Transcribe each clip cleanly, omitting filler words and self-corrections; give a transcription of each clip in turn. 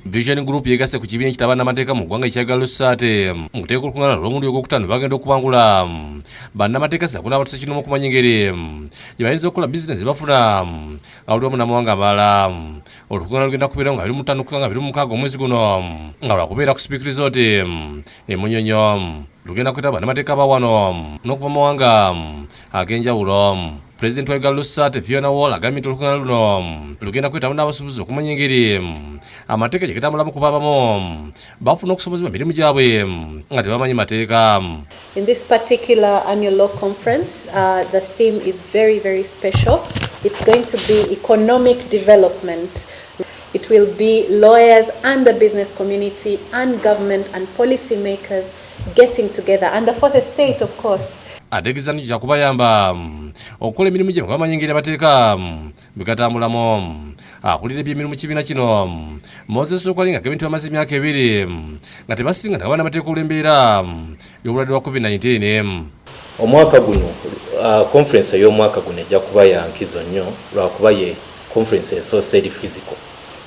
Vision Group yegasse ku kibiina kitaba bannamateeka mu ggwanga ekya Lusate mu kuteeka olukung'aana lw'omulundi ogwokutaano bagenda okubangula bannamateeka sakuna abatuse kinomu okumanya engeri gye bayinza okukola bizinesi bafuna awulira namawanga amalala. Olukung'aana lugenda kubeera nga 25 omwezi guno nga lwakubeera ku Speak Resort e Munyonyo. Lugenda kweta bannamateeka ba wano n'okuva mu mawanga ag'enjawulo. President wa Lusate Fiona Wall agambye nti olukung'aana luno lugenda kwetamu n'abasuubuzi okumanya engeri amateeka gye gatambulamu kuba abamu bafuna okusobozebwa emirimu gyabwe nga tebamanyi mateeka. In this particular annual law conference, the theme is very, very special. It's going to be economic development. It will be lawyers and the business community and government and policy makers getting together, and the fourth estate, of course. Ategeeza nti kya kubayamba okukola emirimu gye bamanyi engeri amateeka bigatambulamu. Akulira ebyemirimu kibiina kino Moses Okwali nga agambye nti bamaze emyaka 2 nga tebasinga nga bannamateeka olw'embeera y'obulwadde bwa COVID-19. Omwaka guno conference ey'omwaka guno ejja kuba ya nkizo nnyo lwakuba ye conference esoose eri physical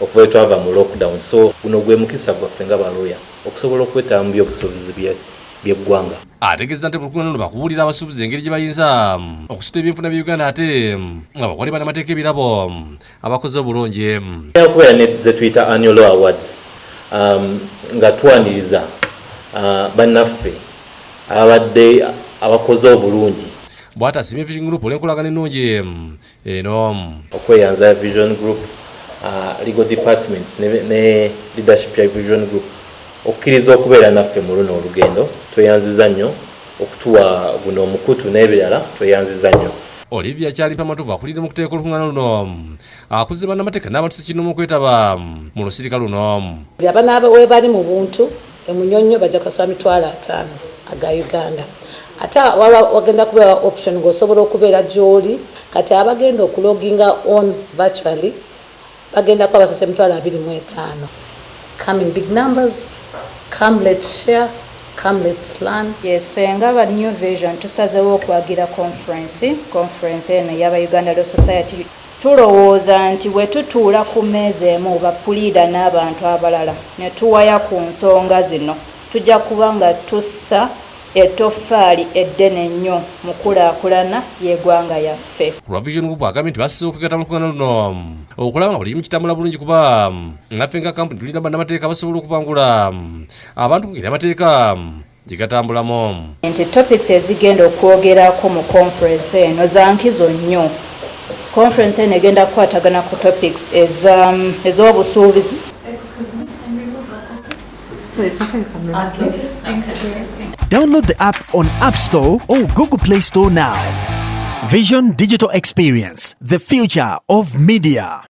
okuva twava mu lockdown, so guno gwe mukisa gwaffe nga balooya okusobola okwetaba by'obusuubuzi by'eggwanga. Ategeeza nti olukung'aana luno bakubuulira abasuubuzi engeri gye bayinza okusita ebyenfuna bya Uganda ate nga bakole bannamateeka ebirabo abakoze obulungi. Kubeera ne ze tuyita annual law awards nga twaniriza bannaffe abadde abakoze obulungi. Bw'atasimye Vision Group olw'enkolagana ennungi eno. Okweyanza Vision Group, legal department ne leadership ya Vision Group okukkiriza okubeera naffe mu luno olugendo. Tweyanziza nnyo okutuwa guno omukutu n'ebirala, tweyanziza nnyo. Olivia Kyalimpa Matuvu akulira mu kuteeka olukung'aana luno akuze bannamateeka n'abatuse kinomu okwetaba mu lusirika luno. Abaana we bali mu buntu e Munyonyo bajja kusoma $5,000 aga Uganda. Ate wagenda kubeera option ng'osobola okubeera gy'oli kati abagenda okuloginga on virtually bagenda kuba basose $25,000. Come in big numbers, come let's share, come let's learn. Yes, fenga New Vision tusazeewo okwagira conference eno y'aba Uganda Law Society. Tulowooza nti bwe tutuula ku mmeeza emu bapuliida n'abantu abalala ne tuwaya ku nsonga zino tujja kuba nga tussa ettoffaali eddene nnyo mu kulaakulana y'eggwanga yaffe. Ku Vision Group agambye nti basize okwegatta mu lukung'aana luno okulaba nga buli kimu kitambula bulungi kuba naffe nga kampuni tulina bannamateeka basobola okubangula abantu ku ngeri amateeka gye gatambulamu. Nti topics ezigenda okwogerako mu conference eno za nkizo nnyo. Conference eno egenda kukwatagana ku topics ez'obusuubuzi. Download the app on App Store or Google Play Store now. Vision Digital Experience, the future of media.